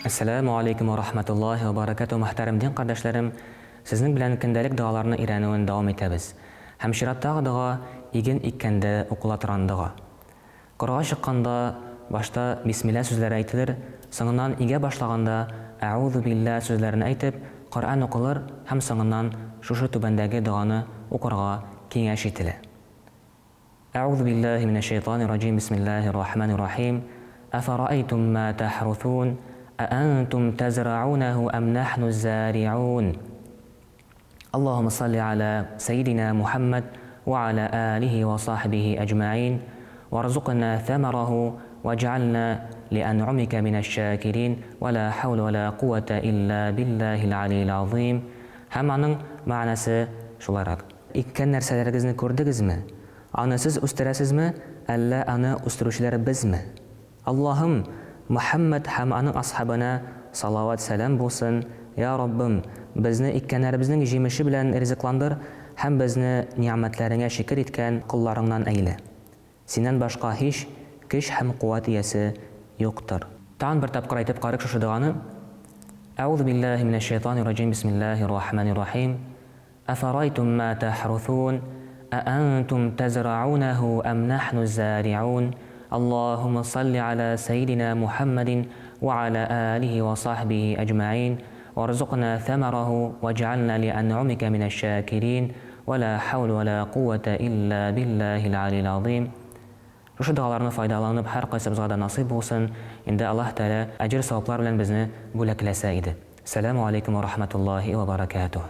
Assalamu alaikum wa rahmatullahi wa barakatuh. Muhtaram din qardaşlarım, sizin bilen gündəlik dağlarını öyrənəyin davam etəbiz. Һәм чираттагы дага иген иккәндә укыла торган дага. Корга чыкканда башта бисмилла сүзләре әйтелер, соңыннан игә башлаганда аузу билла сүзләрен әйтеп, Коръан укылыр һәм соңыннан шушы түбәндәге даганы укырга киңәш ителә. Аузу биллаһи минәш шайтанир раҗим. Бисмиллаһир рахманир рахим. Афарa'aytum ma tahruthun أأنتم تزرعونه أم نحن الزارعون اللهم صل على سيدنا محمد وعلى آله وصحبه أجمعين وارزقنا ثمره واجعلنا لأنعمك من الشاكرين ولا حول ولا قوة إلا بالله العلي العظيم. Һәм аның мәгънәсе шулайрак. Иккән нәрсәләрегезне күрдегезме? Аны сез үстерәсезме, әллә аны үстерүчеләр безме? Аллаһым, Мухаммад һәм аның асхабына салават сәлам булсын. Я Раббым, безне иккәннәребезнең җимеше белән ризыкландыр һәм безне ниъмәтләреңә шикер иткән кулларыңнан әйлә. Синнән башка һич көч һәм куәт иясе юктыр. Тагын бер тапкыр әйтеп карыйк шушы доганы. Аузу биллаһи минәш шайтанир раҗим. Бисмиллаһир рахманир рахим. Афарa'aytum ma tahruthun أأنتم تزرعونه أم نحن الزارعون اللهم صل على سيدنا محمد وعلى آله وصحبه أجمعين وارزقنا ثمره واجعلنا لأنعمك من الشاكرين ولا حول ولا قوة إلا بالله العلي العظيم. Шушы дуаларны файдаланып, һәр кайсыбызга да насыйп булсын. Инде Аллаһ Тәала әҗр саваплар белән безне бүләкләсә иде. Ассаламу алейкум ва рахматуллаһи ва баракатуһ.